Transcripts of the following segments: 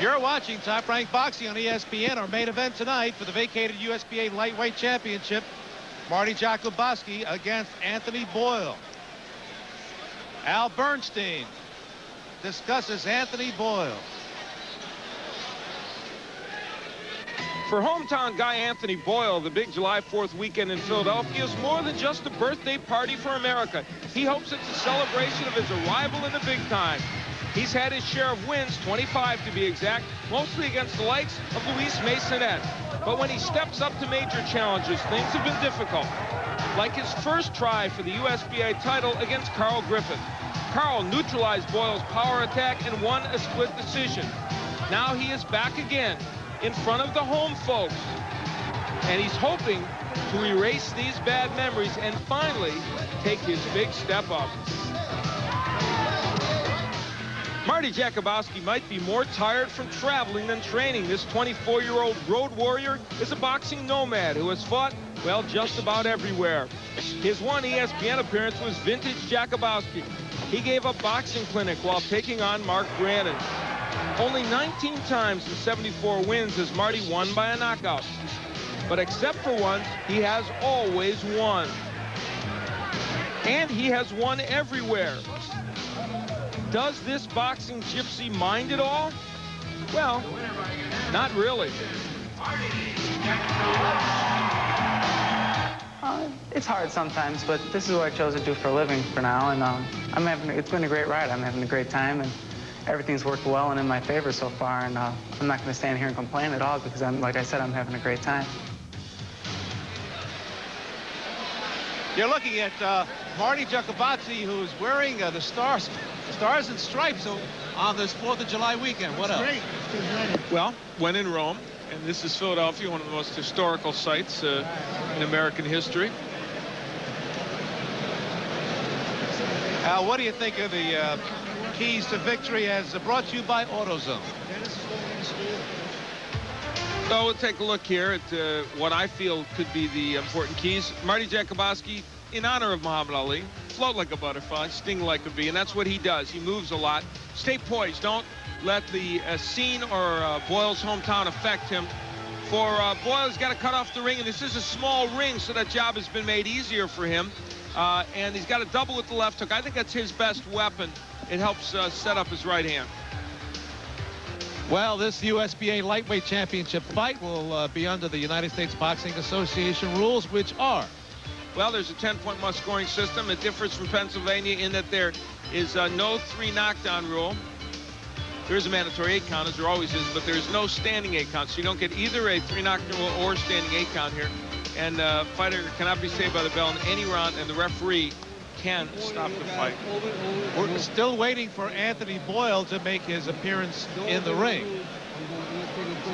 You're watching Top Rank Boxing on ESPN. Our main event tonight for the vacated USBA Lightweight Championship. Marty Jakubowski against Anthony Boyle. Al Bernstein discusses Anthony Boyle. For hometown guy Anthony Boyle, the big July 4th weekend in Philadelphia is more than just a birthday party for America. He hopes it's a celebration of his arrival in the big time. He's had his share of wins, 25 to be exact, mostly against the likes of Luis Masonette. But when he steps up to major challenges, things have been difficult. Like his first try for the USBA title against Carl Griffith. Carl neutralized Boyle's power attack and won a split decision. Now he is back again in front of the home folks. And he's hoping to erase these bad memories and finally take his big step up. Marty Jakubowski might be more tired from traveling than training. This 24-year-old road warrior is a boxing nomad who has fought, well, just about everywhere. His one ESPN appearance was vintage Jakubowski. He gave a boxing clinic while taking on Mark Brannon. Only 19 times in 74 wins has Marty won by a knockout. But except for once, he has always won. And he has won everywhere. Does this boxing gypsy mind it all? Well, not really. It's hard sometimes, but this is what I chose to do for a living for now, and it's been a great ride. I'm having a great time, and everything's worked well and in my favor so far, and I'm not going to stand here and complain at all because, like I said, I'm having a great time. You're looking at Marty Jakubowski, who's wearing the stars and stripes on this 4th of July weekend. What else? Well, when in Rome, and this is Philadelphia, one of the most historical sites in American history. Al, what do you think of the keys to victory as brought to you by AutoZone? So we'll take a look here at what I feel could be the important keys. Marty Jakubowski, in honor of Muhammad Ali, float like a butterfly, sting like a bee, and that's what he does. He moves a lot. Stay poised. Don't let the scene or Boyle's hometown affect him. For Boyle's got to cut off the ring, and this is a small ring, so that job has been made easier for him. And he's got to double with the left hook. I think that's his best weapon. It helps set up his right hand. Well, this USBA Lightweight Championship fight will be under the United States Boxing Association rules, which are? Well, there's a 10-point must scoring system. It differs from Pennsylvania in that there is no 3 knockdown rule. There is a mandatory 8 count, as there always is, but there's no standing 8 count. So you don't get either a 3 knockdown rule or standing 8 count here. And fighter cannot be saved by the bell in any round, and the referee can stop the fight. We're still waiting for Anthony Boyle to make his appearance in the ring.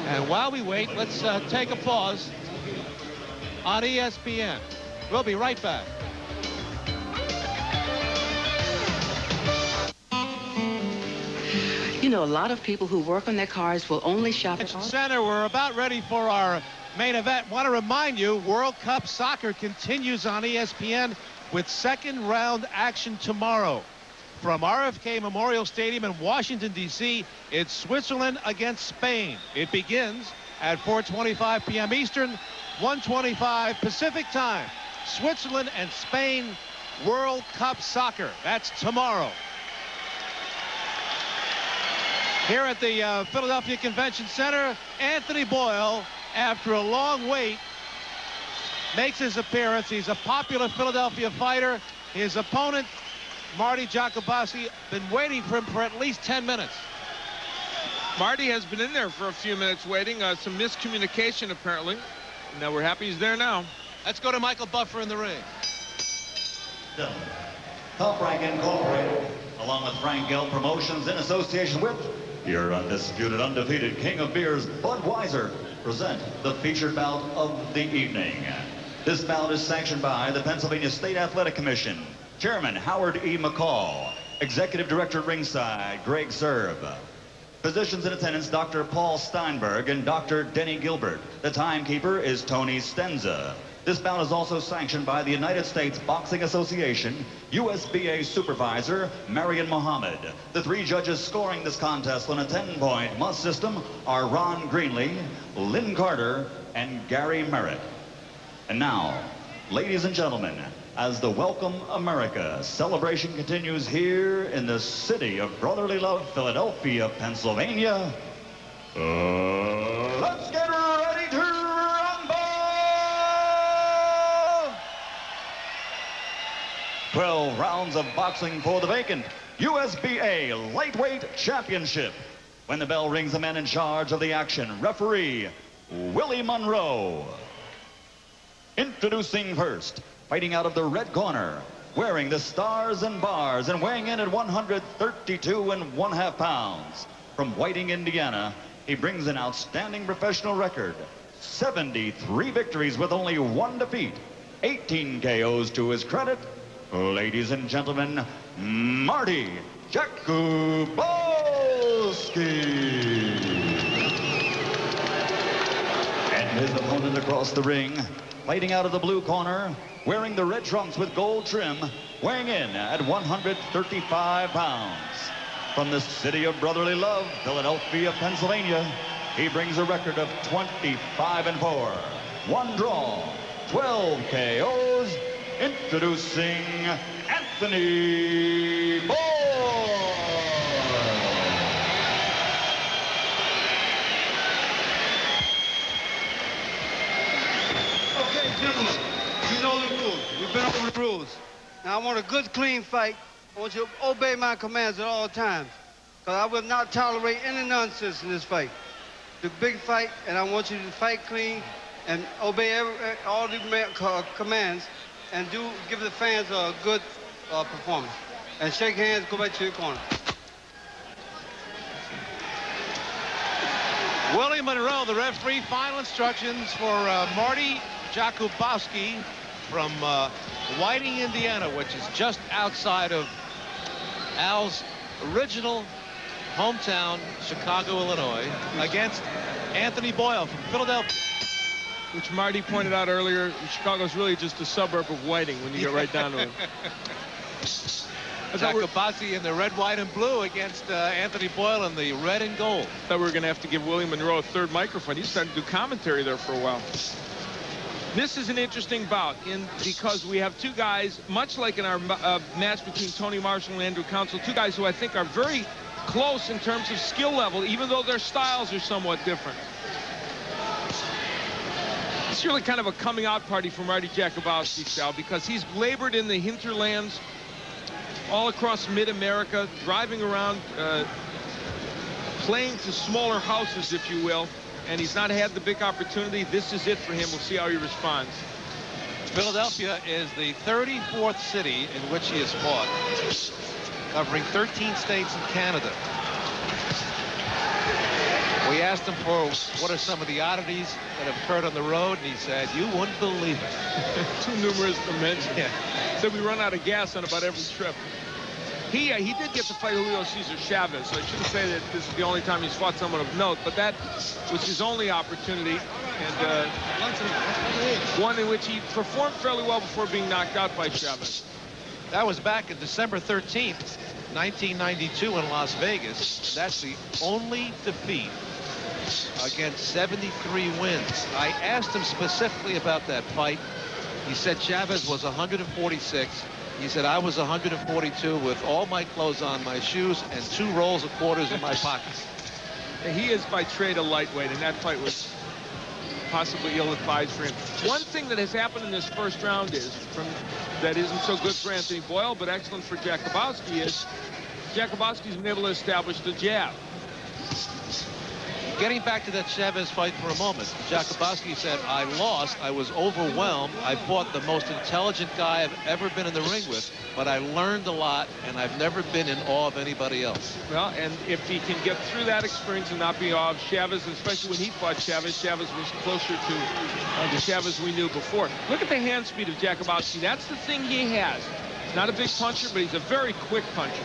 And while we wait, let's take a pause on ESPN. We'll be right back. You know, a lot of people who work on their cars will only shop at Center, we're about ready for our main event. Want to remind you, World Cup Soccer continues on ESPN with second round action tomorrow. From RFK Memorial Stadium in Washington, D.C., it's Switzerland against Spain. It begins at 4:25 p.m. Eastern, 1:25 Pacific time. Switzerland and Spain, World Cup Soccer. That's tomorrow. Here at the Philadelphia Convention Center, Anthony Boyle, after a long wait, makes his appearance. He's a popular Philadelphia fighter. His opponent, Marty Jakubowski, been waiting for him for at least 10 minutes. Marty has been in there for a few minutes waiting. Some miscommunication, apparently. Now we're happy he's there now. Let's go to Michael Buffer in the ring. Top Rank Incorporated, along with Frank Gill Promotions in association with your undisputed, undefeated king of beers, Budweiser, present the featured bout of the evening. This bout is sanctioned by the Pennsylvania State Athletic Commission. Chairman Howard E. McCall. Executive Director at ringside, Greg Serb. Physicians in attendance, Dr. Paul Steinberg and Dr. Denny Gilbert. The timekeeper is Tony Stenza. This bout is also sanctioned by the United States Boxing Association, USBA Supervisor Marion Muhammad. The 3 judges scoring this contest on a 10-point must system are Ron Greenlee, Lynn Carter, and Gary Merritt. And now, ladies and gentlemen, as the Welcome America celebration continues here in the city of brotherly love, Philadelphia, Pennsylvania, let's get ready to rumble! 12 rounds of boxing for the vacant USBA Lightweight Championship. When the bell rings, the man in charge of the action, referee Willie Monroe. Introducing first, fighting out of the red corner, wearing the stars and bars and weighing in at 132 1/2 pounds. From Whiting, Indiana, he brings an outstanding professional record. 73 victories with only 1 defeat. 18 KOs to his credit. Ladies and gentlemen, Marty Jakubowski. And his opponent across the ring, fighting out of the blue corner, wearing the red trunks with gold trim, weighing in at 135 pounds. From the city of brotherly love, Philadelphia, Pennsylvania, he brings a record of 25-4. 1 draw, 12 KOs. Introducing Anthony Boyle. Okay, gentlemen, you know the rules. We've been over the rules. Now, I want a good, clean fight. I want you to obey my commands at all times, because I will not tolerate any nonsense in this fight. The big fight, and I want you to fight clean and obey all the commands, and give the fans a good performance. And shake hands, go back to your corner. Willie Monroe, the referee. Final instructions for Marty Jakubowski from Whiting, Indiana, which is just outside of Al's original hometown, Chicago, Illinois, against Anthony Boyle from Philadelphia. Which Marty pointed out earlier, Chicago's really just a suburb of Whiting when you get right down to it. Jakubowski in the red, white, and blue against Anthony Boyle in the red and gold. I thought we were going to have to give Willie Monroe a 3rd microphone. He's starting to do commentary there for a while. This is an interesting bout because we have 2 guys, much like in our match between Tony Marshall and Andrew Council, 2 guys who I think are very close in terms of skill level, even though their styles are somewhat different. It's really kind of a coming out party for Marty Jakubowski, Sal, because he's labored in the hinterlands all across mid-America, driving around, playing to smaller houses, if you will, and he's not had the big opportunity. This is it for him. We'll see how he responds. Philadelphia is the 34th city in which he has fought, covering 13 states and Canada. We asked him for what are some of the oddities that have occurred on the road, and he said, you wouldn't believe it. Too numerous to mention. Yeah. So we run out of gas on about every trip. He did get to fight Julio Cesar Chavez, so I shouldn't say that this is the only time he's fought someone of note, but that was his only opportunity, and one in which he performed fairly well before being knocked out by Chavez. That was back in December 13th, 1992 in Las Vegas. That's the only defeat against 73 wins. I asked him specifically about that fight. He said Chavez was 146. He said I was 142 with all my clothes on, my shoes, and 2 rolls of quarters in my pockets. He is by trade a lightweight, and that fight was possibly ill-advised for him. One thing that has happened in this first round that isn't so good for Anthony Boyle, but excellent for Jakubowski, is Jakubowski's been able to establish the jab. Getting back to that Chavez fight for a moment, Jakubowski said, I lost, I was overwhelmed, I fought the most intelligent guy I've ever been in the ring with, but I learned a lot, and I've never been in awe of anybody else. Well, and if he can get through that experience and not be awe of Chavez, especially when he fought Chavez, Chavez was closer to the Chavez we knew before. Look at the hand speed of Jakubowski. That's the thing he has. He's not a big puncher, but he's a very quick puncher.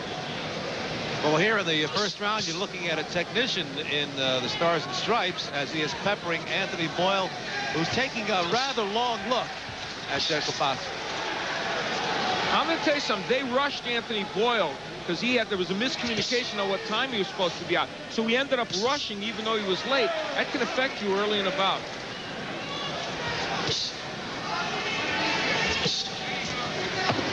Well, here in the first round, you're looking at a technician in the Stars and Stripes as he is peppering Anthony Boyle, who's taking a rather long look at Jakubowski. I'm going to tell you something. They rushed Anthony Boyle because there was a miscommunication on what time he was supposed to be out. So he ended up rushing even though he was late. That can affect you early in a bout.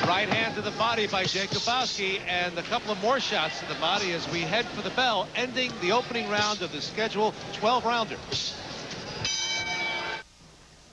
Right hand to the body by Jakubowski, and a couple of more shots to the body as we head for the bell, ending the opening round of the scheduled 12-rounder.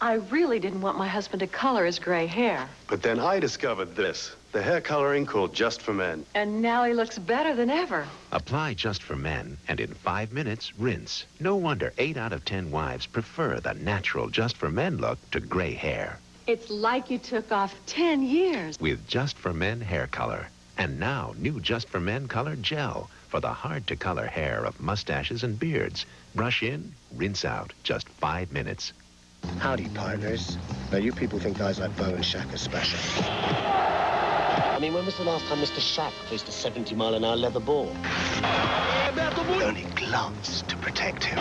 I really didn't want my husband to color his gray hair. But then I discovered this, the hair coloring called Just for Men. And now he looks better than ever. Apply Just for Men, and in 5 minutes, rinse. No wonder 8 out of 10 wives prefer the natural Just for Men look to gray hair. It's like you took off 10 years. With Just for Men hair color. And now, new Just for Men color gel for the hard-to-color hair of mustaches and beards. Brush in, rinse out, just 5 minutes. Howdy, partners. Now, you people think guys like Bo and Shaq are special. I mean, when was the last time Mr. Shaq faced a 70-mile-an-hour leather ball? Only gloves to protect him.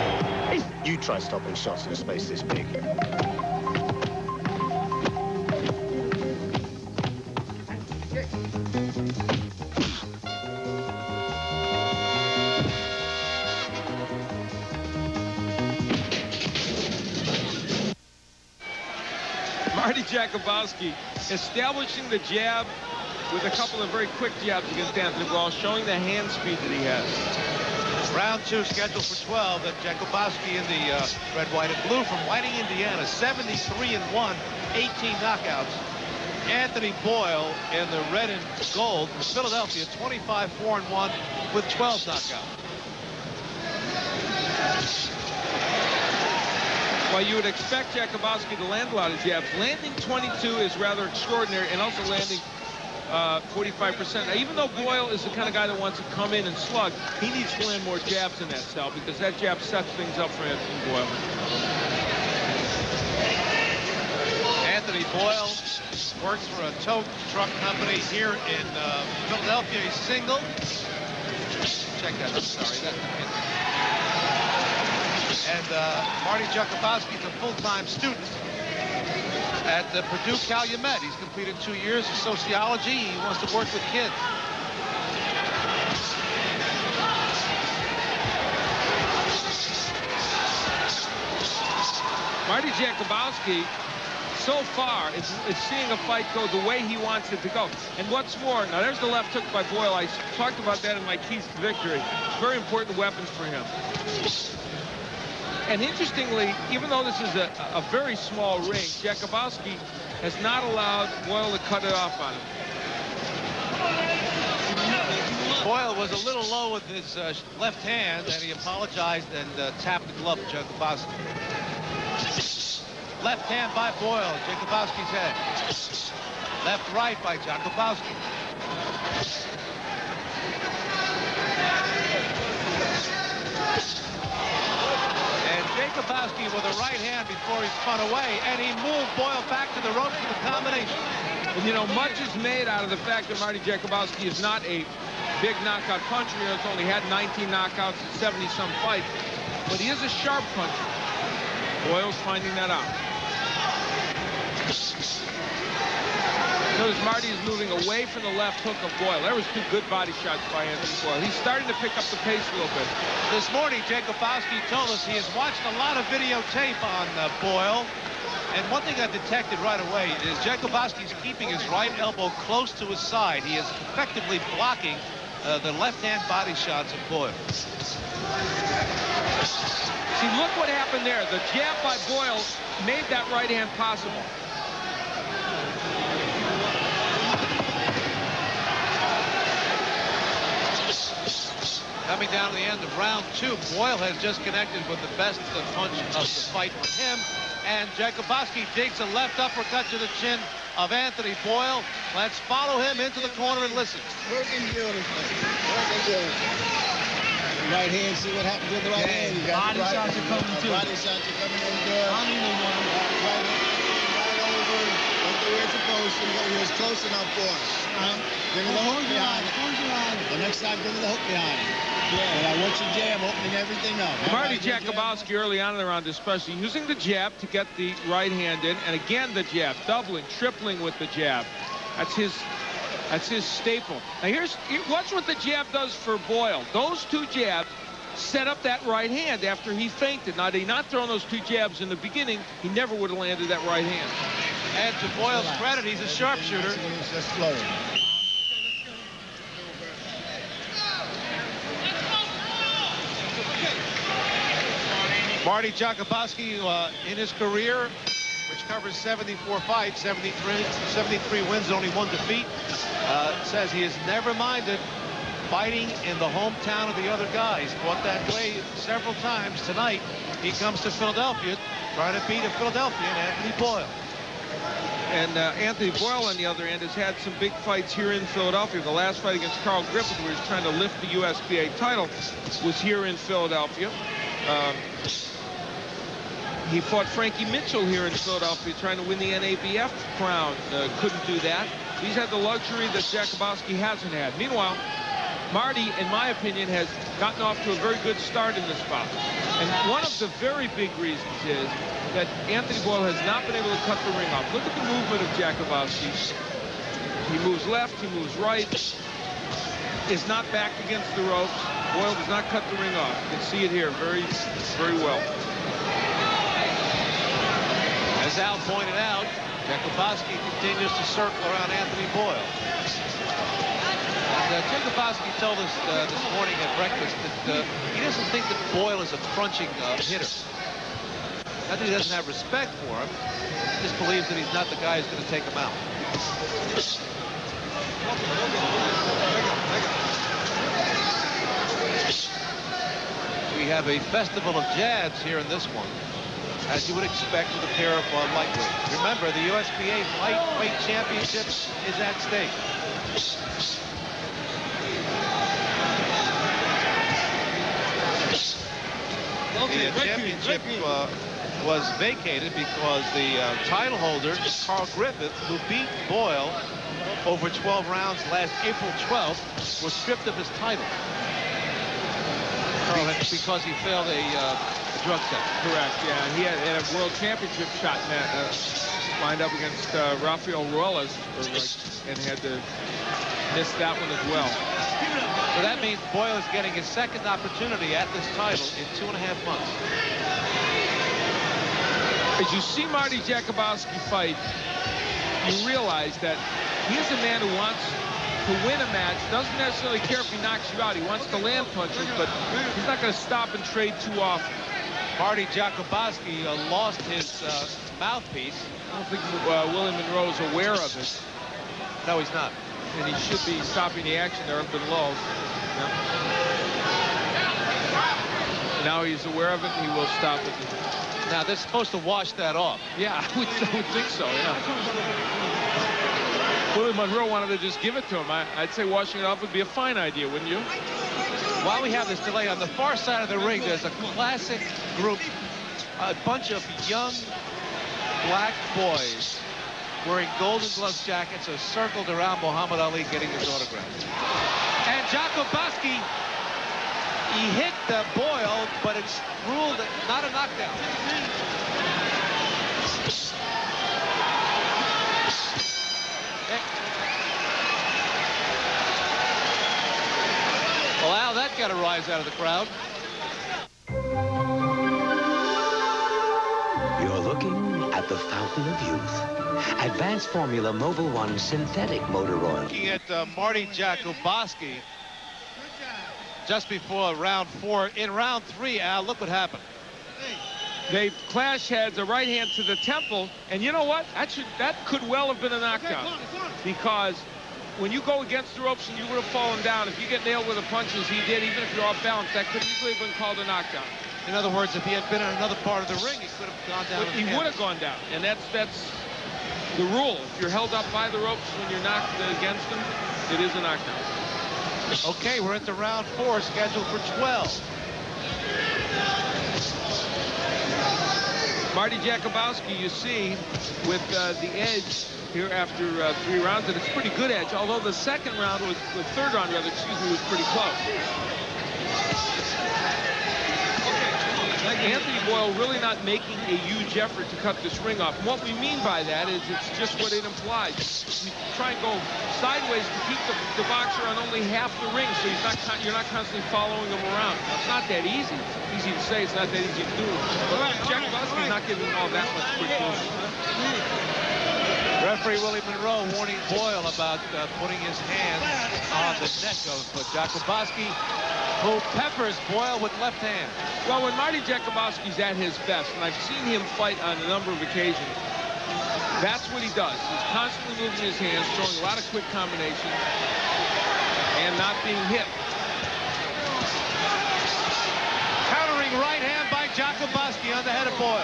You try stopping shots in a space this big. Marty Jakubowski establishing the jab with a couple of very quick jabs against Anthony Boyle, showing the hand speed that he has. Round 2 scheduled for 12. That Jakubowski in the red, white, and blue from Whiting, Indiana, 73-1, 18 knockouts. Anthony Boyle in the red and gold from Philadelphia, 25-4-1 with 12 knockouts. Well, you would expect Jakubowski to land a lot of jabs. Landing 22 is rather extraordinary, and also landing 45%. Now, even though Boyle is the kind of guy that wants to come in and slug, he needs to land more jabs in that cell because that jab sets things up for Anthony Boyle. Anthony Boyle works for a tow truck company here in Philadelphia. He's single. Check that. I'm sorry. That's the kid. And Marty Jakubowski is a full-time student at Purdue Calumet. He's completed 2 years of sociology. He wants to work with kids. Marty Jakubowski, so far, is seeing a fight go the way he wants it to go. And what's more, now there's the left hook by Boyle. I talked about that in my keys to victory. Very important weapons for him. And interestingly, even though this is a very small ring, Jakubowski has not allowed Boyle to cut it off on him. Boyle was a little low with his left hand, and he apologized and tapped the glove of Jakubowski. Left hand by Boyle, Jakubowski's head. Left right by Jakubowski. Jakubowski with a right hand before he spun away, and he moved Boyle back to the ropes with a combination. And you know, much is made out of the fact that Marty Jakubowski is not a big knockout puncher. He's only had 19 knockouts in 70-some fights, but he is a sharp puncher. Boyle's finding that out. Notice Marty is moving away from the left hook of Boyle. There was 2 good body shots by Anthony Boyle. He's starting to pick up the pace a little bit. This morning, Jakubowski told us he has watched a lot of videotape on Boyle. And one thing I detected right away is Jakubowski's keeping his right elbow close to his side. He is effectively blocking the left-hand body shots of Boyle. See, look what happened there. The jab by Boyle made that right hand possible. Coming down to the end of round 2, Boyle has just connected with the best punch of the fight for him. And Jakubowski digs a left uppercut to the chin of Anthony Boyle. Let's follow him into the corner and listen. Working beautifully. Working beautifully. Right hand, see what happens with the right hand. You got body shots are coming too. Body shots are coming in good. I don't even want to. Right over. where it's supposed to. He was close enough for us. Give me the hook behind it. The next time, give me the hook behind it. Yeah. And I want your jab opening everything up. Marty Jakubowski early on in the round, especially using the jab to get the right hand in, and again the jab, doubling, tripling with the jab. That's his staple. Now watch what the jab does for Boyle. Those two jabs set up that right hand after he feinted. Now, had he not thrown those two jabs in the beginning, he never would have landed that right hand. And to Boyle's credit, he's a sharpshooter. Just flowing. Marty Jakubowski, in his career, which covers 74 fights, 73 wins, only 1 defeat, says he has never minded fighting in the hometown of the other guys. Fought that way several times. Tonight, he comes to Philadelphia trying to beat a Philadelphian, Anthony Boyle. And Anthony Boyle, on the other end, has had some big fights here in Philadelphia. The last fight against Carl Griffith, where he's trying to lift the USBA title, was here in Philadelphia. He fought Frankie Mitchell here in Philadelphia, trying to win the NABF crown. Couldn't do that. He's had the luxury that Jakubowski hasn't had. Meanwhile, Marty, in my opinion, has gotten off to a very good start in this bout. And one of the very big reasons is that Anthony Boyle has not been able to cut the ring off. Look at the movement of Jakubowski. He moves left, he moves right, is not back against the ropes. Boyle does not cut the ring off. You can see it here very, very well. As Al pointed out, Jakubowski continues to circle around Anthony Boyle. And Jakubowski told us this morning at breakfast that he doesn't think that Boyle is a crunching hitter. Not that he doesn't have respect for him, he just believes that he's not the guy who's going to take him out. We have a festival of jabs here in this one, as you would expect with a pair of lightweights. Remember, the USBA lightweight championship is at stake. The championship was vacated because the title holder, Carl Griffith, who beat Boyle over 12 rounds last April 12th, was stripped of his title because he failed a drug test. Correct, yeah. He had a world championship shot in that, lined up against Rafael Ruelas, and had to miss that one as well. So that means Boyle is getting his second opportunity at this title in 2.5 months. As you see Marty Jakubowski fight, you realize that he is a man who wants to win a match, doesn't necessarily care if he knocks you out. He wants to land punches, but he's not going to stop and trade too often. Marty Jakubowski lost his mouthpiece. I don't think William Monroe is aware of it. No, he's not. And he should be stopping the action. There have been lulls. Yep. Now he's aware of it, and he will stop it. Now, they're supposed to wash that off. Yeah, I would think so, yeah. William Monroe wanted to just give it to him. I'd say washing it off would be a fine idea, wouldn't you? While we have this delay, on the far side of the ring, there's a classic group, a bunch of young black boys wearing Golden Gloves jackets are circled around Muhammad Ali getting his autograph. And Jakubowski, he hit Boyle, but it's ruled not a knockdown. Well, Al, that got a rise out of the crowd. You're looking at the fountain of youth. Advanced Formula Mobil 1 synthetic motor oil. Looking at Marty Jakubowski just before round 4. In round 3, Al, look what happened. They clash heads, a right hand to the temple, and you know what? That could well have been a knockdown, because when you go against the ropes and you would have fallen down, if you get nailed with the punches he did, even if you're off balance, that could easily have been called a knockdown. In other words, if he had been in another part of the ring, he could have gone down. He would have gone down, and that's the rule. If you're held up by the ropes when you're knocked against them, it is a knockdown. Okay, we're into round 4, scheduled for 12. Marty Jakubowski, you see, with the edge here after 3 rounds, and it's pretty good edge, although the third round, was pretty close. Anthony Boyle really not making a huge effort to cut this ring off. And what we mean by that is it's just what it implies. You try and go sideways to keep the boxer on only half the ring, so you're not constantly following him around. Now, it's not that easy. It's easy to say, it's not that easy to do. But Jakubowski's not giving all that much quick motion. Referee Willie Monroe warning Boyle about putting his hand on the neck of Jakubowski, who peppers Boyle with left hand. Well, when Marty Jakubowski's at his best, and I've seen him fight on a number of occasions, that's what he does. He's constantly moving his hands, throwing a lot of quick combinations, and not being hit. Countering right hand by Jakubowski on the head of Boyle.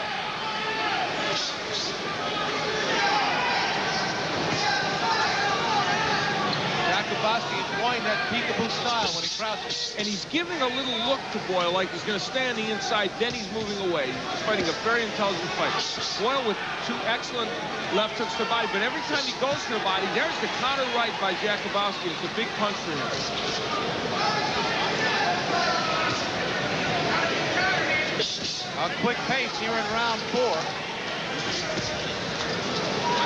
Jakubowski employing that peekaboo style when he crouches. And he's giving a little look to Boyle like he's going to stay on the inside, then he's moving away. He's fighting a very intelligent fight. Boyle with 2 excellent left hooks to the body, but every time he goes to the body, there's the counter right by Jakubowski. It's a big punch for him. A quick pace here in round 4.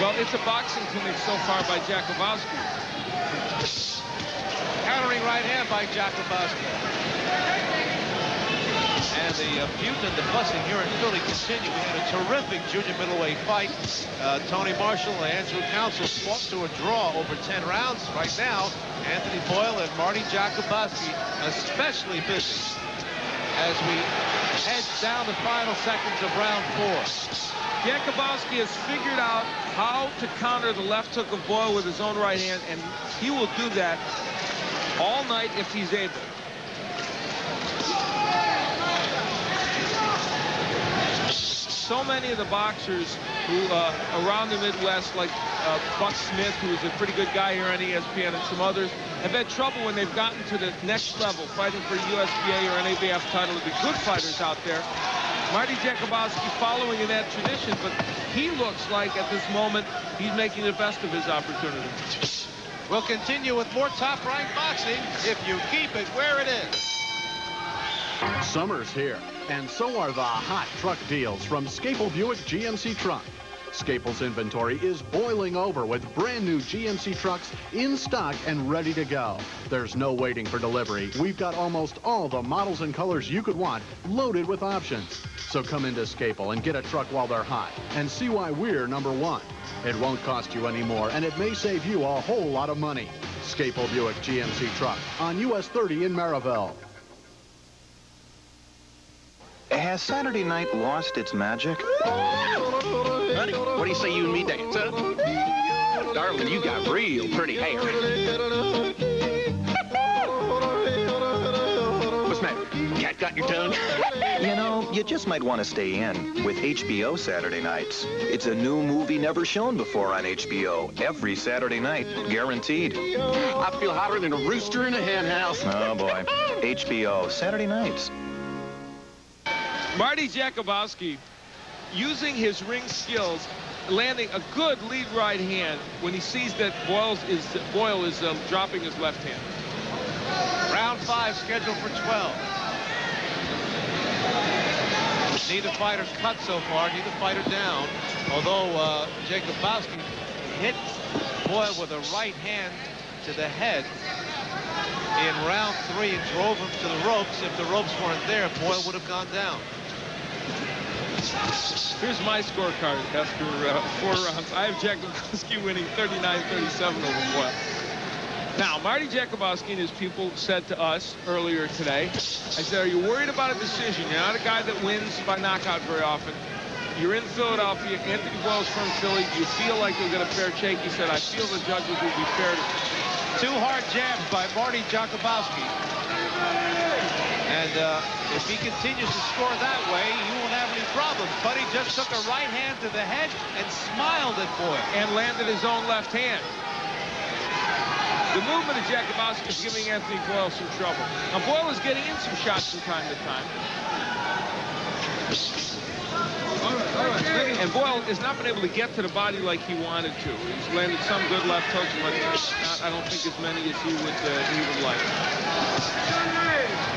Well, it's a boxing clinic so far by Jakubowski. Countering right hand by Jakubowski. And the feud and the fussing here in Philly continue. We had a terrific junior middleweight fight. Tony Marshall and Andrew Council fought to a draw over 10 rounds. Right now, Anthony Boyle and Marty Jakubowski especially busy as we head down the final seconds of round 4. Jakubowski has figured out how to counter the left hook of Boyle with his own right hand, and he will do that all night if he's able. So many of the boxers who around the Midwest, like Buck Smith, who is a pretty good guy here on ESPN, and some others, have had trouble when they've gotten to the next level, fighting for a USBA or an ABF title. The good fighters out there. Marty Jakubowski following in that tradition, but he looks like at this moment he's making the best of his opportunity. We'll continue with more top-ranked boxing if you keep it where it is. Summer's here, and so are the hot truck deals from Scapel Buick GMC Truck. Scapel's inventory is boiling over with brand new GMC trucks in stock and ready to go. There's no waiting for delivery. We've got almost all the models and colors you could want, loaded with options. So come into Scapel and get a truck while they're hot and see why we're #1. It won't cost you any more, and it may save you a whole lot of money. Scapel Buick GMC Truck on US 30 in Maryville. Has Saturday night lost its magic? Honey, what do you say you and me dance, huh? Darling, you got real pretty hair. What's the matter? Cat got your tongue? You know, you just might want to stay in with HBO Saturday nights. It's a new movie never shown before on HBO. Every Saturday night, guaranteed. I feel hotter than a rooster in a hen house. Oh, boy. HBO Saturday nights. Marty Jakubowski, using his ring skills, landing a good lead right hand when he sees that Boyle is dropping his left hand. Round 5 scheduled for 12. Neither fighter cut so far, neither fighter down. Although Jakubowski hit Boyle with a right hand to the head in round 3 and drove him to the ropes. If the ropes weren't there, Boyle would have gone down. Here's my scorecard after 4 rounds. I have Jakubowski winning 39-37 over Boyle. Now, Marty Jakubowski and his people said to us earlier today, I said, are you worried about a decision? You're not a guy that wins by knockout very often. You're in Philadelphia. Anthony Boyle's from Philly. Do you feel like you'll get a fair shake? He said, I feel the judges will be fair to me. 2 hard jabs by Marty Jakubowski. And if he continues to score that way, he won't have any problems. But he just took a right hand to the head and smiled at Boyle. And landed his own left hand. The movement of Jakubowski is giving Anthony Boyle some trouble. Now, Boyle is getting in some shots from time to time. And Boyle has not been able to get to the body like he wanted to. He's landed some good left hooks, but I don't think as many as he would like.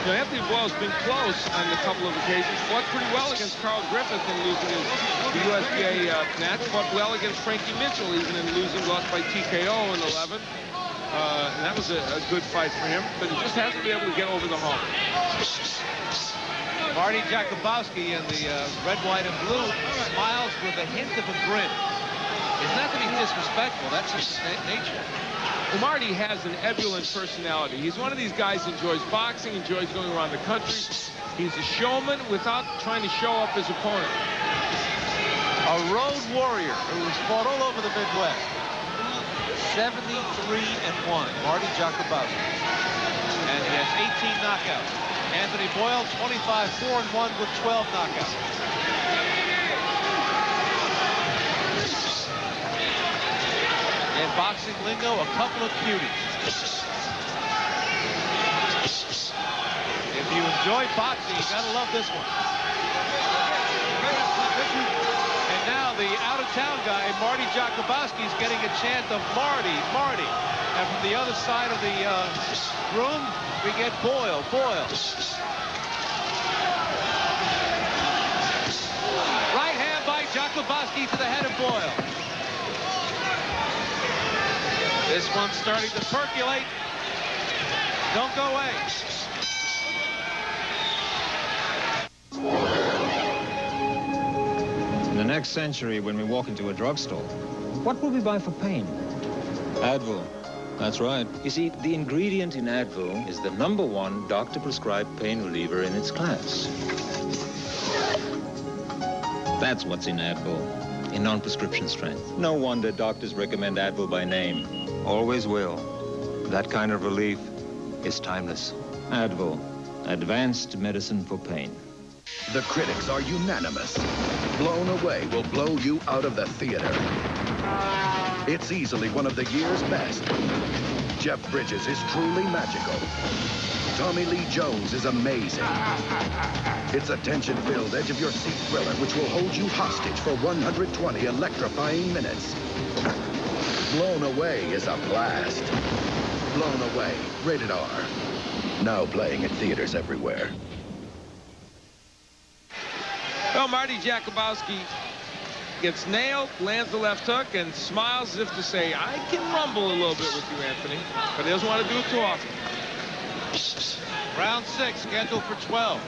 You know, Anthony Boyle's been close on a couple of occasions. Fought pretty well against Carl Griffith in losing the USBA match. Fought well against Frankie Mitchell, even in losing, lost by TKO in 11. And that was a good fight for him, but he just hasn't been able to get over the hump. Marty Jakubowski in the red, white, and blue smiles with a hint of a grin. It's not to be disrespectful. That's his nature. Well, Marty has an ebullient personality. He's one of these guys who enjoys boxing, enjoys going around the country. He's a showman without trying to show up his opponent. A road warrior who has fought all over the Midwest. 73-1, Marty Jakubowski. And he has 18 knockouts. Anthony Boyle, 25-4-1 with 12 knockouts. In boxing lingo, a couple of cuties. If you enjoy boxing, you gotta love this one. And now the out-of-town guy, Marty Jakubowski, is getting a chant of Marty, Marty. And from the other side of the room, we get Boyle, Boyle. Right hand by Jakubowski to the head of Boyle. This one's starting to percolate. Don't go away. In the next century, when we walk into a drugstore, what will we buy for pain? Advil. That's right. You see, the ingredient in Advil is the #1 doctor-prescribed pain reliever in its class. That's what's in Advil, in non-prescription strength. No wonder doctors recommend Advil by name. Always will. That kind of relief is timeless. Advil, advanced medicine for pain. The critics are unanimous. Blown Away will blow you out of the theater. It's easily one of the year's best. Jeff Bridges is truly magical. Tommy Lee Jones is amazing. It's a tension-filled, edge-of-your-seat thriller which will hold you hostage for 120 electrifying minutes. Blown Away is a blast. Blown Away, rated R. Now playing at theaters everywhere. Well, Marty Jakubowski gets nailed, lands the left hook, and smiles as if to say, I can rumble a little bit with you, Anthony. But he doesn't want to do it too often. Round 6, scheduled for 12.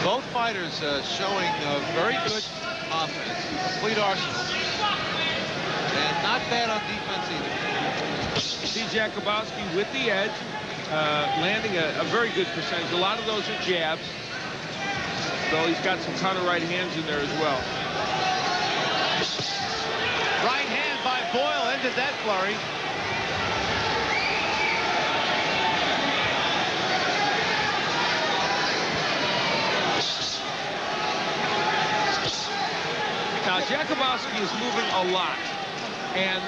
Both fighters showing very good offense, complete arsenal, and not bad on defense either. See Jakubowski with the edge, landing a very good percentage. A lot of those are jabs, though he's got some counter right hands in there as well. Right hand by Boyle ended that flurry. Now, Jakubowski is moving a lot, and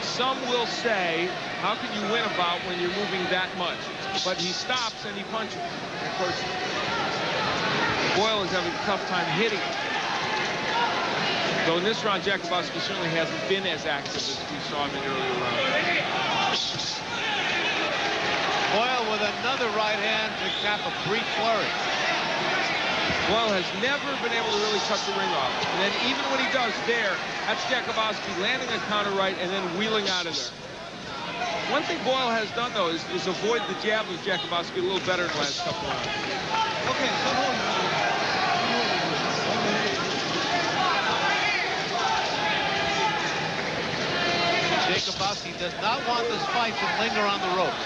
some will say, how can you win a bout when you're moving that much? But he stops and he punches. And of course, Boyle is having a tough time hitting. Though in this round, Jakubowski certainly hasn't been as active as we saw him in earlier rounds. Boyle with another right hand to cap a brief flurry. Boyle has never been able to really cut the ring off. And then even when he does there, that's Jakubowski landing a counter right and then wheeling out of there. One thing Boyle has done, though, is avoid the jab of Jakubowski a little better in the last couple rounds. Okay, so Jakubowski does not want this fight to linger on the ropes.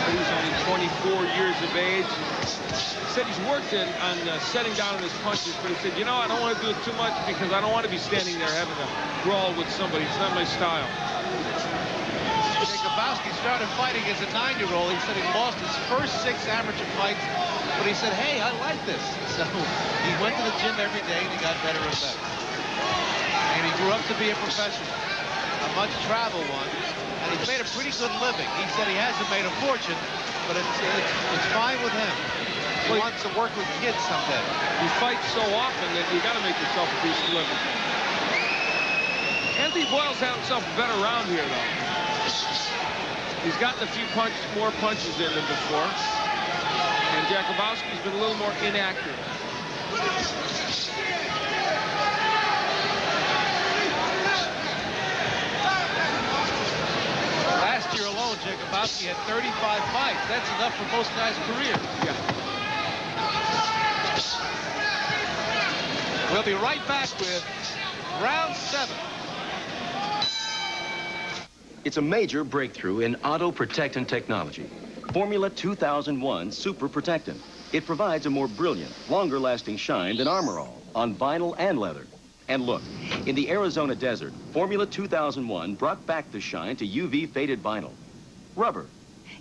He's only 24 years of age. He said he's worked on setting down his punches, but he said, you know, I don't want to do it too much because I don't want to be standing there having a brawl with somebody. It's not my style. Jakubowski started fighting as a 9-year-old. He said he lost his first 6 amateur fights, but he said, hey, I like this. So he went to the gym every day and he got better and better. And he grew up to be a professional, a much traveled one, and he's made a pretty good living. He said he hasn't made a fortune, but it's fine with him. He wants to work with kids someday. You fight so often that you got to make yourself a decent living. Anthony Boyle's had himself a better round here, though. He's gotten a few more punches in than before. And Jakubowski's been a little more inaccurate. Last year alone, Jakubowski had 35 fights. That's enough for most guys' careers. Yeah. We'll be right back with round 7. It's a major breakthrough in auto protectant technology. Formula 2001 Super Protectant. It provides a more brilliant, longer-lasting shine than Armor All on vinyl and leather. And look, in the Arizona desert, Formula 2001 brought back the shine to UV-faded vinyl, rubber,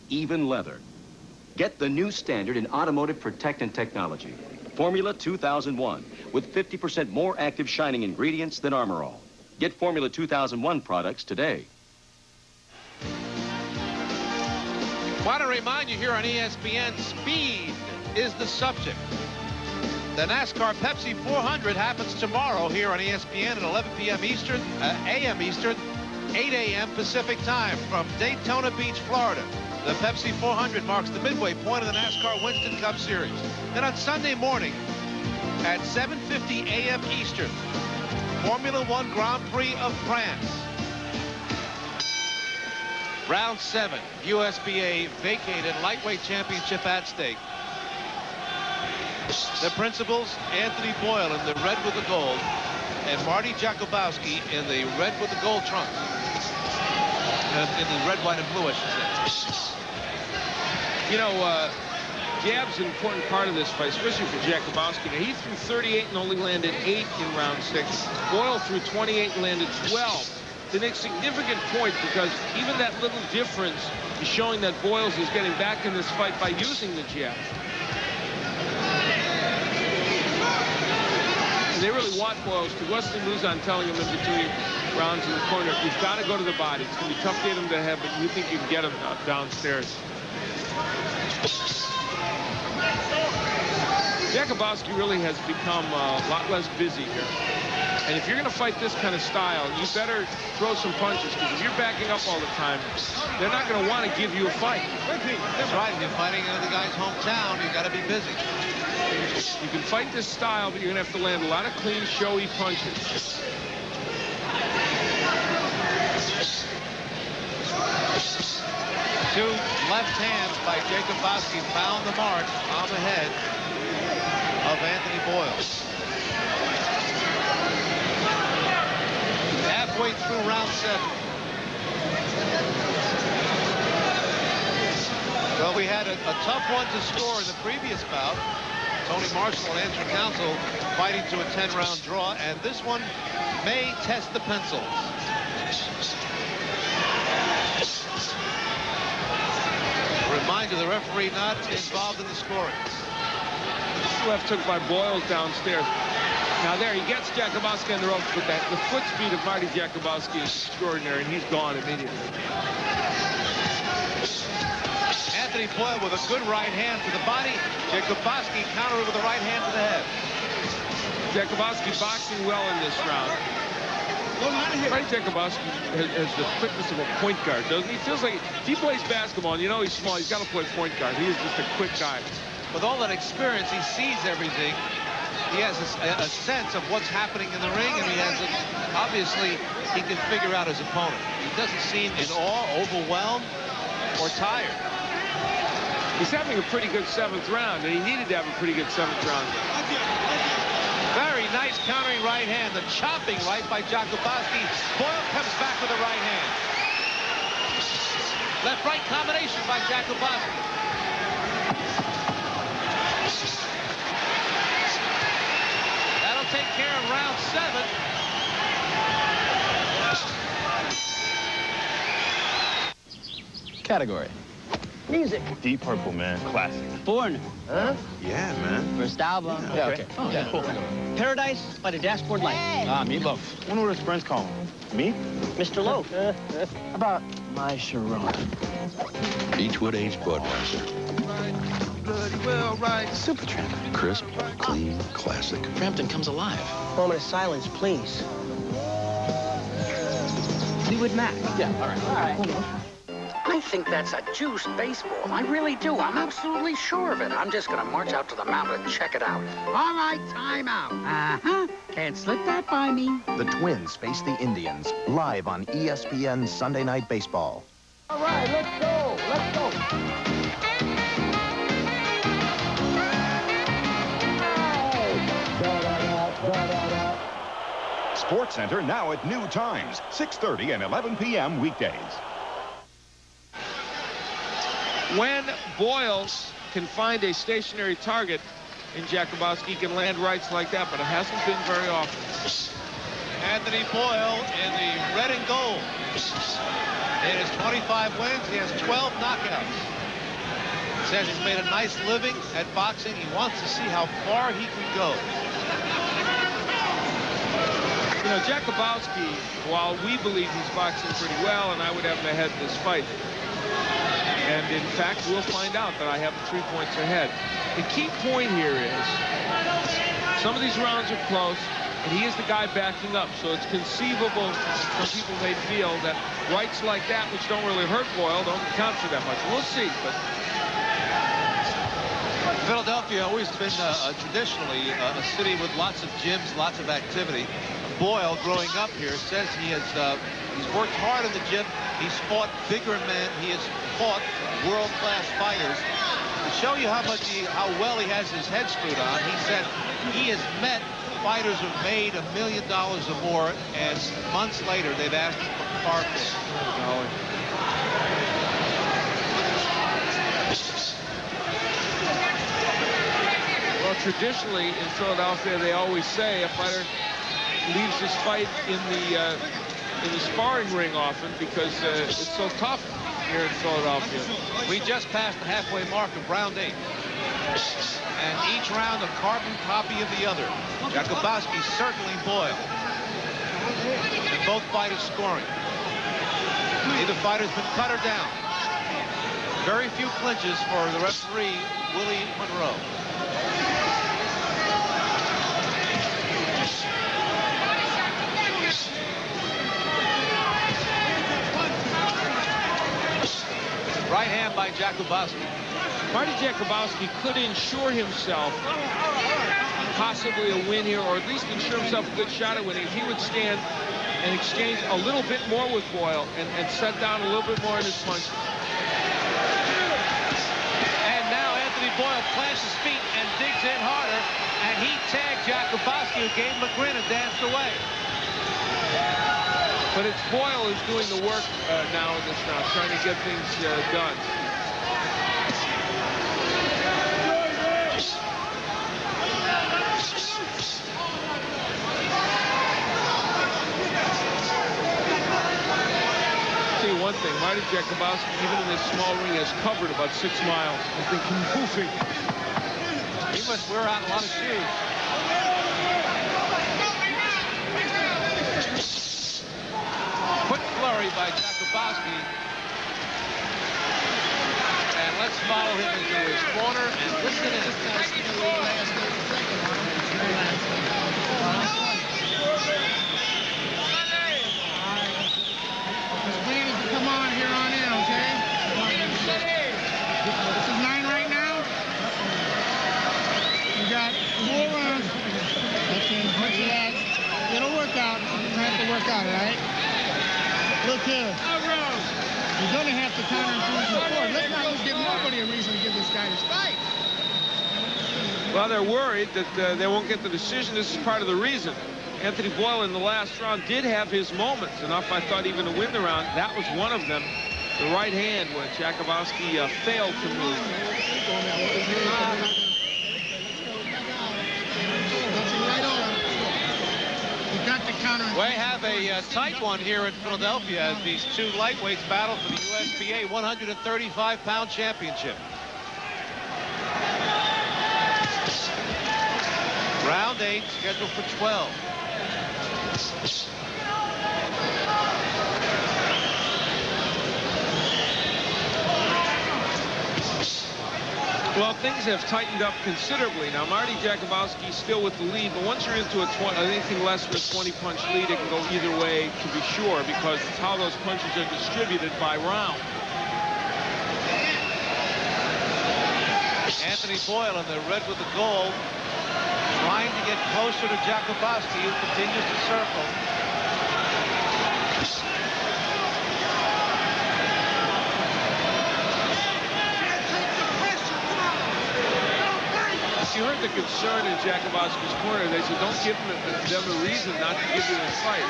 even leather. Get the new standard in automotive protectant technology. Formula 2001, with 50% more active shining ingredients than Armor All. Get Formula 2001 products today. Want to remind you here on ESPN, speed is the subject. The NASCAR Pepsi 400 happens tomorrow here on ESPN at 11 p.m. Eastern, a.m. Eastern, 8 a.m. Pacific time from Daytona Beach, Florida. The Pepsi 400 marks the midway point of the NASCAR Winston Cup Series. Then on Sunday morning at 7:50 a.m. Eastern, Formula One Grand Prix of France. Round 7, USBA vacated lightweight championship at stake. The principals, Anthony Boyle in the red with the gold, and Marty Jakubowski in the red with the gold trunks. In the red, white, and blue, I should say. You know, jab's an important part of this fight, especially for Jakubowski. Now, he threw 38 and only landed 8 in round 6. Boyle threw 28 and landed 12. The next significant point, because even that little difference is showing that Boyles is getting back in this fight by using the jab. And they really want Boyles to. Wesley Luzon telling him in between rounds in the corner, you've got to go to the body. It's going to be tough to hit him to the head, but you think you can get him downstairs. Jakubowski really has become a lot less busy here. And if you're going to fight this kind of style, you better throw some punches, because if you're backing up all the time, they're not going to want to give you a fight. That's right. If you're fighting in the guy's hometown, you've got to be busy. You can fight this style, but you're going to have to land a lot of clean, showy punches. Two left hands by Jakubowski found the mark on the head of Anthony Boyle. Halfway through round 7. Well, we had a tough one to score in the previous bout. Tony Marshall and Andrew Council fighting to a 10-round draw, and this one may test the pencil. Reminder, the referee not involved in the scoring. Left took by Boyle downstairs. Now there, he gets Jakubowski on the ropes, but the foot speed of Marty Jakubowski is extraordinary, and he's gone immediately. Anthony Boyle with a good right hand to the body. Jakubowski countered with a right hand to the head. Jakubowski boxing well in this round. Marty Jakubowski has the quickness of a point guard, doesn't he? He feels like if he plays basketball, and you know he's small, he's got to play point guard. He is just a quick guy. With all that experience, he sees everything. He has a sense of what's happening in the ring, and he has obviously he can figure out his opponent. He doesn't seem in awe, overwhelmed, or tired. He's having a pretty good 7th round, and he needed to have a pretty good 7th round. Very nice countering right hand. The chopping right by Jakubowski. Boyle comes back with a right hand. Left-right combination by Jakubowski. That'll take care of round 7. Category. Music. Deep Purple, man. Classic. Foreigner. Huh? Yeah, man. First album. Yeah, okay. Oh, yeah, cool. Paradise by the Dashboard Light. Ah, Meatloaf. Wonder what his friends call him. Me? Mr. Loaf. How about My Sharona. Beechwood-aged Budweiser. Super Tramp. Crisp, clean, classic. Frampton comes alive. Moment of silence, please. Fleetwood Mac. Yeah, all right. All right. I think that's a juiced baseball. I really do. I'm absolutely sure of it. I'm just going to march out to the mound and check it out. All right, time out. Uh-huh. Can't slip that by me. The Twins face the Indians live on ESPN Sunday Night Baseball. All right, let's go. Let's go. Sports Center now at new times, 6:30 and 11 p.m. weekdays. When Boyle can find a stationary target in Jakubowski, he can land rights like that, but it hasn't been very often. Anthony Boyle in the red and gold. In his 25 wins, he has 12 knockouts. Says he's made a nice living at boxing. He wants to see how far he can go. You know, Jakubowski, while we believe he's boxing pretty well, and I would have him ahead in this fight, and in fact, we'll find out that I have him 3 points ahead. The key point here is some of these rounds are close, and he is the guy backing up, so it's conceivable some people may feel that rights like that, which don't really hurt Boyle, don't count for that much. We'll see, but Philadelphia always been traditionally a city with lots of gyms, lots of activity. Boyle, growing up here, says he's worked hard in the gym. He's fought bigger men. He has fought world-class fighters. To show you how well he has his head screwed on, he said he has met fighters who've made $1 million or more, and months later they've asked him for car fare. Well, traditionally in Philadelphia, they always say a fighter leaves his fight in the sparring ring often because it's so tough here in Philadelphia. We just passed the halfway mark of round 8. And each round a carbon copy of the other. Jakubowski certainly Boyle. And both fighters scoring. Neither fighter's been cut or down. Very few clinches for the referee, Willie Monroe. Right hand by Jakubowski. Marty Jakubowski could ensure himself possibly a win here, or at least ensure himself a good shot at winning if he would stand and exchange a little bit more with Boyle and set down a little bit more in his punch. And now Anthony Boyle plants his feet and digs in harder, and he tagged Jakubowski, who gave him a grin and danced away. But it's Boyle who's doing the work now in this round, trying to get things done. I'll tell you one thing, Marty Jakubowski, even in this small ring, has covered about 6 miles. Has been moving. He must wear out a lot of shoes. Quick flurry by Jakubowski. And let's follow him into his corner and listen in. Come on here on in, okay? This is 9 right now. You got 4 rounds. Okay, relax. It'll work out. You have to work out, all right? Look here. You're going to have to counter and prove your score. Let's not give nobody a reason to give this guy his fight. Well, they're worried that they won't get the decision. This is part of the reason. Anthony Boyle in the last round did have his moments, enough I thought even to win the round. That was one of them. The right hand where Jakubowski failed to move. We have a tight one here in Philadelphia as these two lightweights battle for the USPA 135-pound championship. Round 8 scheduled for 12. Well, things have tightened up considerably. Now, Marty Jakubowski still with the lead, but once you're into anything less than a 20-punch lead, it can go either way, to be sure, because it's how those punches are distributed by round. Anthony Boyle in the red with the gold, trying to get closer to Jakubowski, who continues to circle. You heard the concern in Jakubowski's corner. They said, don't give them a reason not to give you a fight.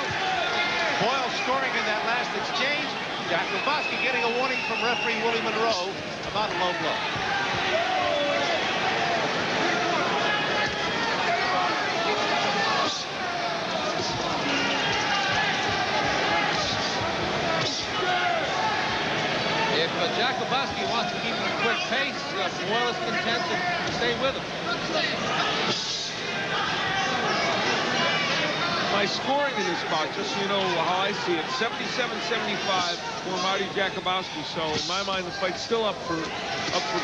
Boyle scoring in that last exchange. Jakubowski getting a warning from referee Willie Monroe about a low blow. If Jakubowski wants to keep it a quick pace, Boyle is content to stay with him. My scoring in this bout, just so you know how I see it, 77-75 for Marty Jakubowski. So in my mind, the fight's still up for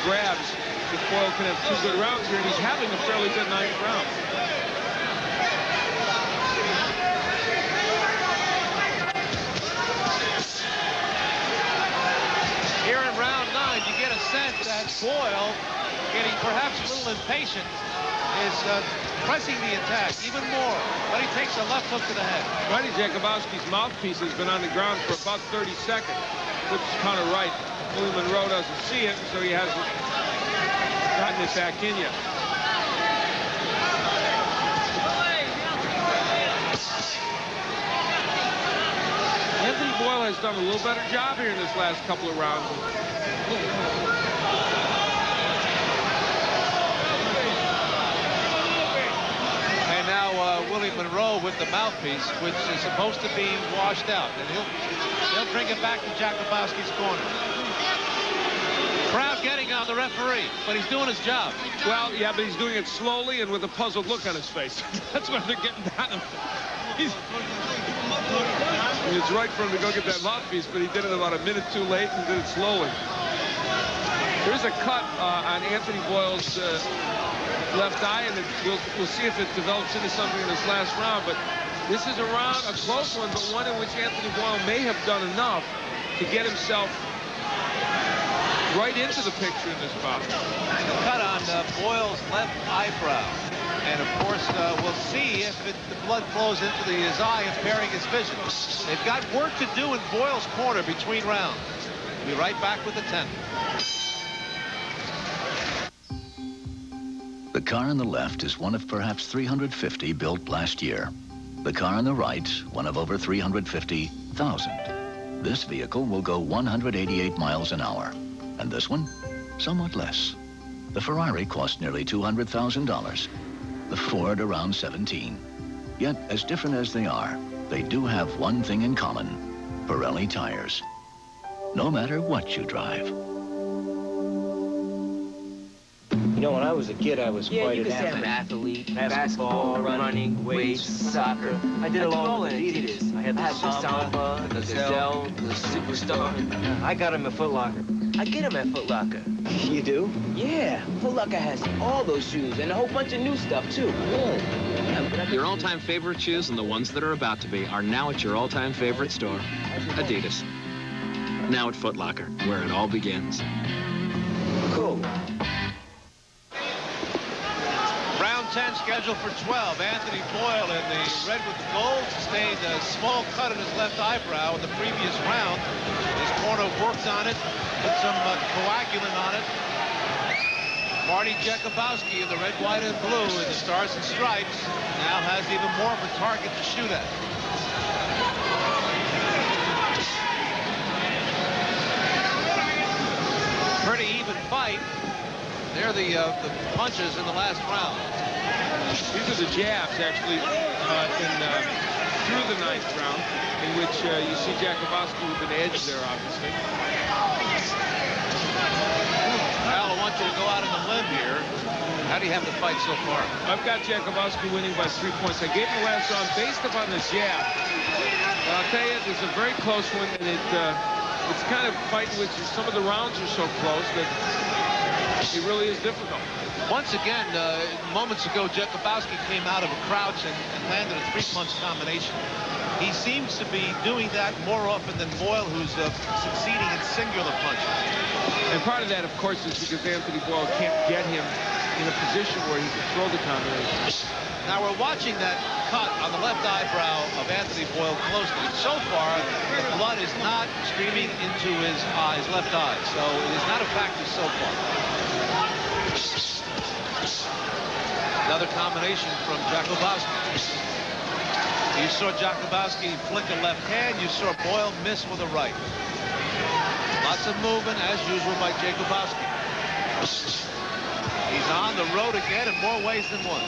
grabs if Boyle can have two good rounds here, and he's having a fairly good ninth round. Here in round 9, you get a sense that Boyle, getting perhaps a little impatient, is pressing the attack even more. But he takes a left hook to the head. Marty Jakubowski's mouthpiece has been on the ground for about 30 seconds, which is kind of right. Willie Monroe doesn't see it, so he hasn't gotten it back in yet. Anthony Boyle has done a little better job here in this last couple of rounds. And now Willie Monroe with the mouthpiece, which is supposed to be washed out. And he'll bring it back to Jakubowski's corner. Crowd getting on the referee, but he's doing his job. Well, yeah, but he's doing it slowly and with a puzzled look on his face. That's why they're getting down him. It's right for him to go get that mouthpiece, but he did it about a minute too late and did it slowly. There's a cut on Anthony Boyle's left eye, and we'll see if it develops into something in this last round. But this is a close one, but one in which Anthony Boyle may have done enough to get himself right into the picture in this bout. Cut on Boyle's left eyebrow. And, of course, we'll see if the blood flows into his eye, impairing his vision. They've got work to do in Boyle's corner between rounds. We'll be right back with the 10th. The car on the left is one of perhaps 350 built last year. The car on the right, one of over 350,000. This vehicle will go 188 miles an hour. And this one, somewhat less. The Ferrari cost nearly $200,000. The Ford around 17. Yet, as different as they are, they do have one thing in common: Pirelli tires. No matter what you drive. You know, when I was a kid, I was quite an athlete. Basketball, running, weights, soccer. I did all in Adidas. I had the Samba, the Gazelle, the Superstar. I got him at Foot Locker. I get him at Foot Locker. You do? Yeah, Foot Locker has all those shoes and a whole bunch of new stuff, too. Really? Yeah, your all-time favorite shoes and the ones that are about to be are now at your all-time favorite store, Adidas. Now at Foot Locker, where it all begins. Cool. Round 10 scheduled for 12. Anthony Boyle in the red with the gold sustained a small cut in his left eyebrow in the previous round. His corner worked on it, put some coagulant on it. Marty Jakubowski in the red, white, and blue in the Stars and Stripes now has even more of a target to shoot at. Pretty even fight. They're the punches in the last round. These are the jabs, actually, through the ninth round, in which you see Jakubowski with an edge there, obviously. Al, I want you to go out on a limb here. How do you have the fight so far? I've got Jakubowski winning by 3 points. I gave him the last round based upon the jab. But I'll tell you, it's a very close one, and it's kind of a fight in which some of the rounds are so close that It really is difficult. Once again, moments ago, Jakubowski came out of a crouch and landed a three-punch combination. He seems to be doing that more often than Boyle, who's succeeding in singular punches. And part of that, of course, is because Anthony Boyle can't get him in a position where he can throw the combination. Now we're watching that cut on the left eyebrow of Anthony Boyle closely. So far, the blood is not streaming into his left eye, so it is not a factor so far. Another combination from Jakubowski. You saw Jakubowski flick a left hand. You saw Boyle miss with a right. Lots of movement, as usual, by Jakubowski. He's on the road again in more ways than one.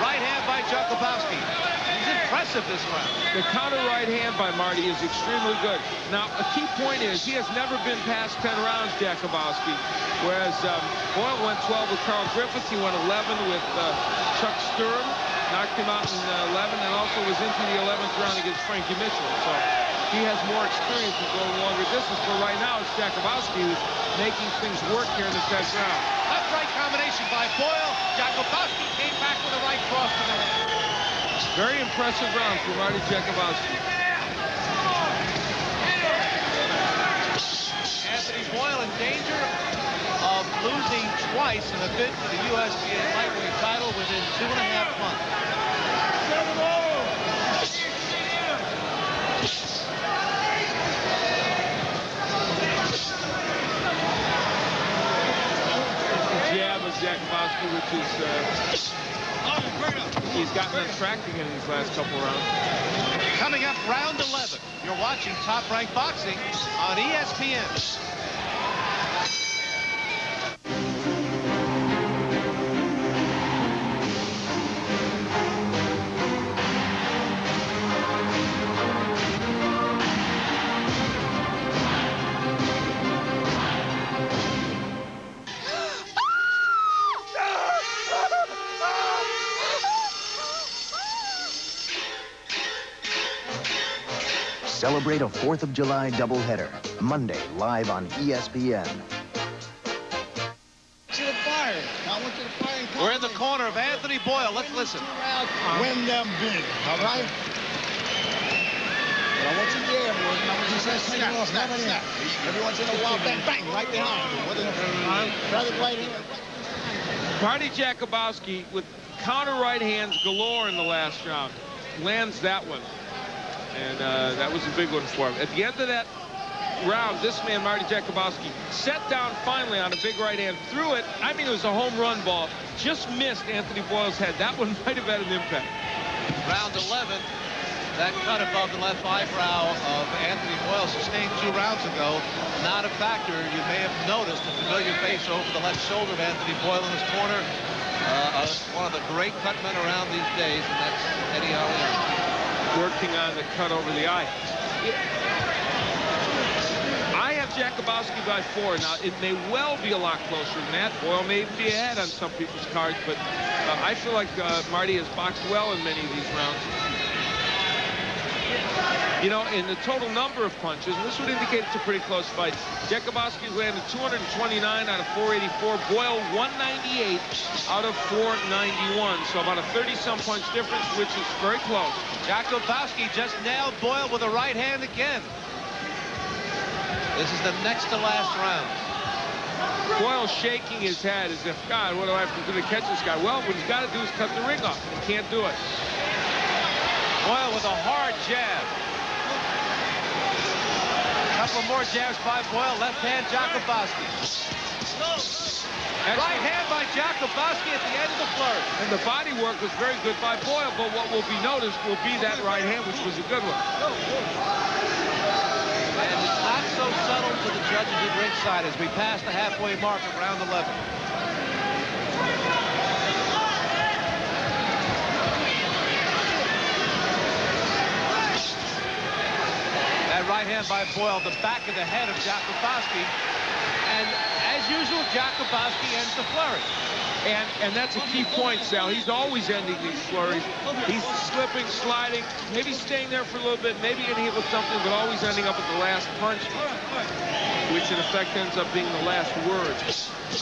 Right hand by Jakubowski. He's impressive this round. The counter right hand by Marty is extremely good. Now, a key point is he has never been past 10 rounds, Jakubowski, whereas Boyle went 12 with Carl Griffith. He went 11 with Chuck Sturm, knocked him out in 11, and also was into the 11th round against Frankie Mitchell. So he has more experience in going longer distance. But right now, it's Jakubowski who's making things work here in the 10th round. Left-right combination by Boyle. Jakubowski came back with a right cross to the head. Very impressive round for Marty Jakubowski. Anthony Boyle in danger of losing twice in a bid for the USBA lightweight title within 2.5 months. Jab of Jakubowski, which is he's gotten on track again in these last couple rounds. Coming up, round 11. You're watching Top Rank Boxing on ESPN. Celebrate a 4th of July doubleheader. Monday, live on ESPN. To the fire. I want you to fire. We're in the corner of Anthony Boyle. Let's listen. Win them big, all right? But I want you there, boys. I want you to snap, snap, snap. Every once in a while, bang, bang, right behind you. Rather right hand. Marty Jakubowski with counter right hands galore in the last round. Lands that one. And that was a big one for him. At the end of that round, this man, Marty Jakubowski, sat down finally on a big right hand, threw it. I mean, it was a home run ball. Just missed Anthony Boyle's head. That one might have had an impact. Round 11, that cut above the left eyebrow of Anthony Boyle sustained 2 rounds ago. Not a factor. You may have noticed a familiar face over the left shoulder of Anthony Boyle in his corner. One of the great cut men around these days, and that's Eddie Arellano. Working on the cut over the eye. I have Jakubowski by 4. Now, it may well be a lot closer than that. Boyle may even be ahead on some people's cards, but I feel like Marty has boxed well in many of these rounds. You know, in the total number of punches, and this would indicate it's a pretty close fight, Jakubowski's landed 229 out of 484. Boyle 198 out of 491. So about a 30-some punch difference, which is very close. Jakubowski just nailed Boyle with a right hand again. This is the next to last round. Boyle shaking his head as if, God, what do I have to do to catch this guy? Well, what he's got to do is cut the ring off. He can't do it. Boyle with a hard jab. Couple more jabs by Boyle. Left hand, Jakubowski. Right hand by Jakubowski at the end of the flurry. And the body work was very good by Boyle, but what will be noticed will be that right hand, which was a good one. And it's not so subtle to the judges at ringside as we pass the halfway mark of round 11. That right hand by Boyle, the back of the head of Jakubowski. And as usual, Jakubowski ends the flurry. And that's a key point, Sal. He's always ending these flurries. He's slipping, sliding, maybe staying there for a little bit, maybe getting hit with something, but always ending up at the last punch, which which in effect ends up being the last word.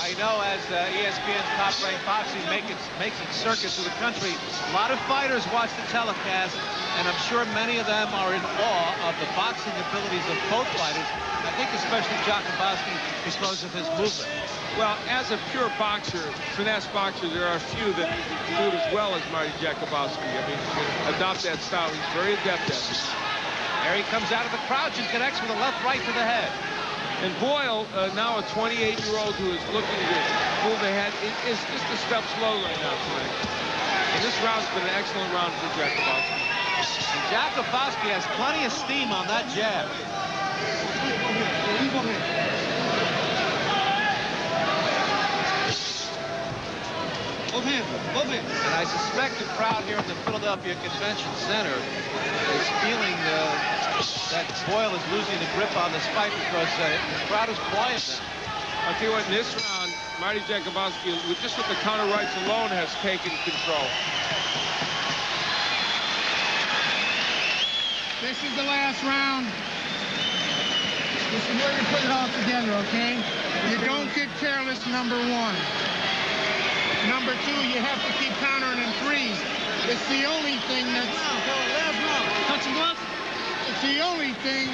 I know as ESPN's top-ranked boxing makes its circuit through the country, a lot of fighters watch the telecast, and I'm sure many of them are in awe of the boxing abilities of both fighters. I think especially Jakubowski because of his movement. Well, as a pure boxer, finesse boxer, there are a few that do it as well as Marty Jakubowski. I mean, adopt that style. He's very adept at it. There he comes out of the crouch and connects with a left right to the head. And Boyle, now a 28-year-old who is looking to move ahead, is just a step slow right now tonight. And this round's been an excellent round for Jakubowski. And Jakubowski has plenty of steam on that jab. And I suspect the crowd here in the Philadelphia Convention Center is feeling that Boyle is losing the grip on this fight because the crowd is quiet now. I'll tell you what, in this round, Marty Jakubowski, just with the counter rights alone, has taken control. This is the last round. This is where you put it all together, okay? You don't get careless, number one. Number two, you have to keep countering in threes. It's the only thing that's... It's the only thing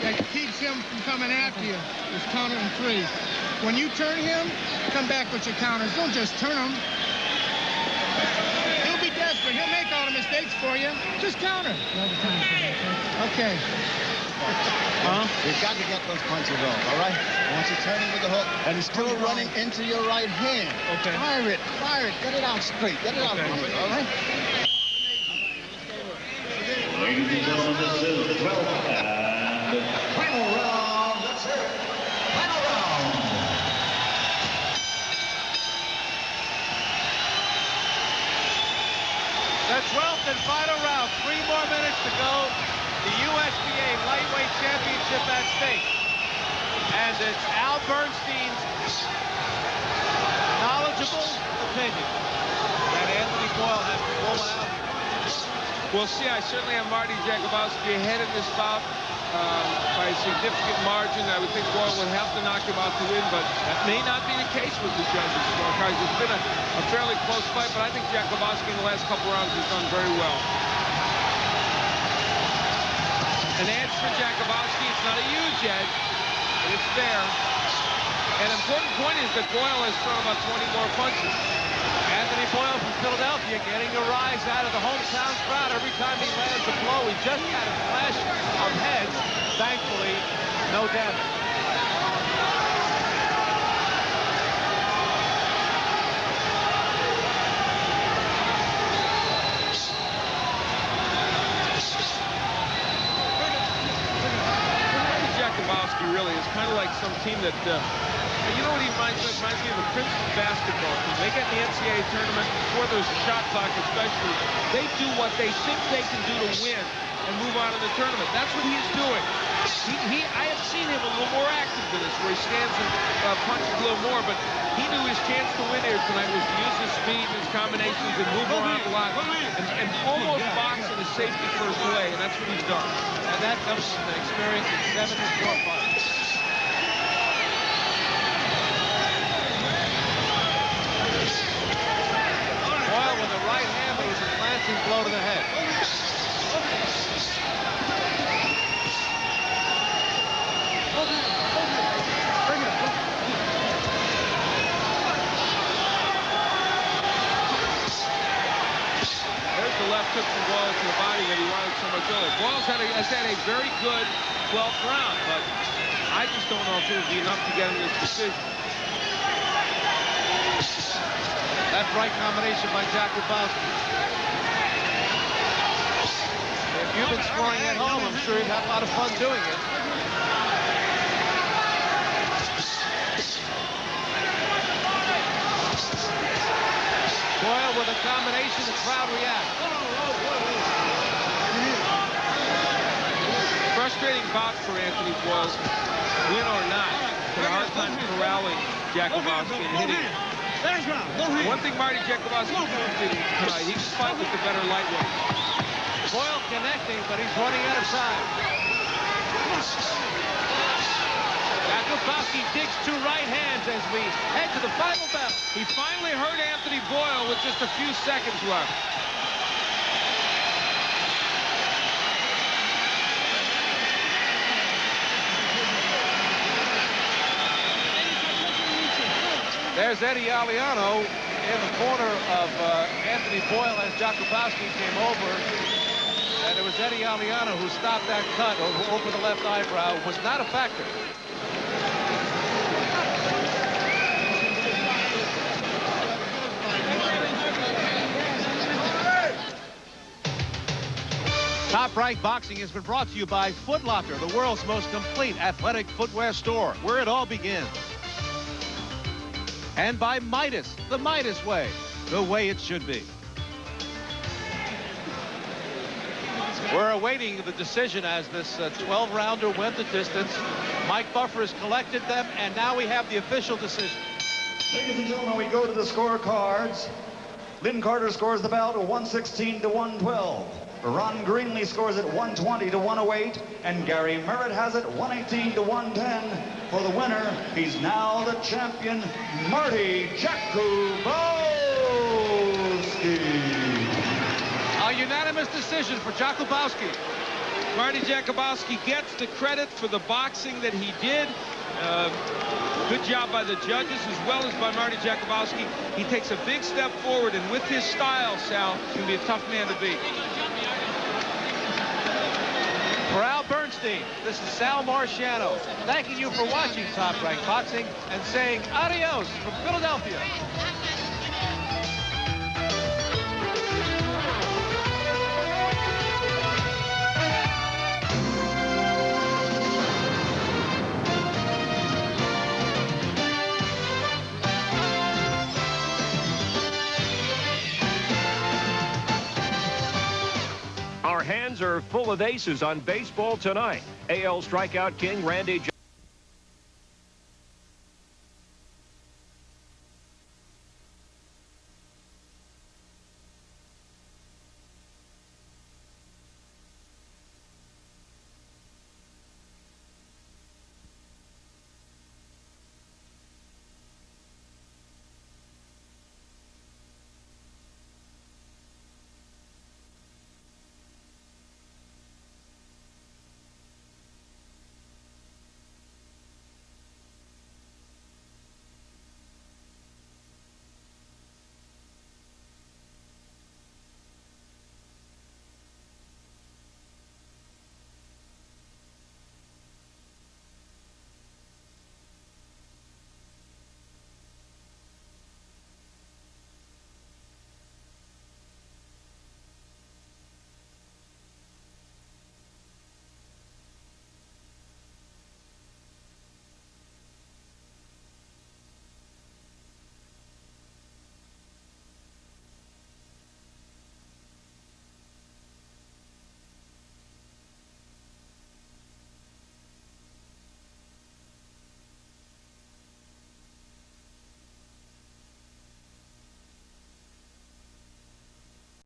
that keeps him from coming after you, is countering threes. When you turn him, come back with your counters. Don't just turn him. He'll be desperate. He'll make all the mistakes for you. Just counter. Okay. You've got to get those punches off, all right? Once you turn him with the hook, and he's still running into your right hand. Okay. Fire it, get it out straight, get it out straight, all right? Ladies and gentlemen, this is the 12th and final round. Let's hear it. Final round. The 12th and final round. 3 more minutes to go. The USBA Lightweight Championship at stake. And it's Al Bernstein's knowledgeable opinion that Anthony Boyle has to pull one out. We'll see. I certainly have Marty Jakubowski ahead in this bout by a significant margin. I would think Boyle would have to knock him out to win, but that may not be the case with the judges' scorecards. It's been a fairly close fight, but I think Jakubowski in the last couple rounds has done very well. An edge for Jakubowski. It's not a huge edge, but it's there. An important point is that Boyle has thrown about 20 more punches. Anthony Boyle from Philadelphia getting a rise out of the hometown crowd every time he lands a blow. He just had a flash of heads. Thankfully, no damage. Jakubowski really is kind of like some team that, you know what he reminds me of? A Princeton basketball team. They get in the NCAA tournament before there's a shot clock especially. They do what they think they can do to win and move on in the tournament. That's what he's doing. I have seen him a little more active than this, where he stands and punches a little more, but he knew his chance to win here tonight was to use his speed, his combinations, and move around a lot, and almost box in a safety-first way, and that's what he's done. And that comes from the experience in 74 fights. Boyle with a right hand, but it was a glancing blow to the head. There's the left hook from Boyle to the body that he wanted so much earlier. Boyle has had a very good 12th round, but I just don't know if it would be enough to get him this decision. That right combination by Jakubowski. If you've been scoring at home, I'm sure you've had a lot of fun doing it. Boyle with a combination, the crowd reacts. Frustrating bout for Anthony Boyle, win or not. Had a hard time corralling Jakubowski and hitting him. One thing Marty Jakubowski did tonight, he can fight with the better lightweight. Boyle connecting, but he's running out of time. Jakubowski digs two right hands as we head to the final bell. He finally hurt Anthony Boyle with just a few seconds left. There's Eddie Aliano in the corner of Anthony Boyle as Jakubowski came over. And it was Eddie Aliano who stopped that cut over the left eyebrow. Was not a factor. Top Rank Boxing has been brought to you by Foot Locker, the world's most complete athletic footwear store, where it all begins. And by Midas, the Midas way, the way it should be. We're awaiting the decision as this 12-rounder went the distance. Mike Buffer has collected them, and now we have the official decision. Ladies and gentlemen, we go to the scorecards. Lynn Carter scores the bout 116 to 112. Ron Greenlee scores it 120 to 108, and Gary Merritt has it 118 to 110. For the winner, he's now the champion, Marty Jakubowski. A unanimous decision for Jakubowski. Marty Jakubowski gets the credit for the boxing that he did. Good job by the judges as well as by Marty Jakubowski. He takes a big step forward, and with his style, Sal, he's going to be a tough man to beat. For Al Bernstein, this is Sal Marciano, thanking you for watching Top Rank Boxing and saying adios from Philadelphia. Our hands are full of aces on baseball tonight. AL strikeout king Randy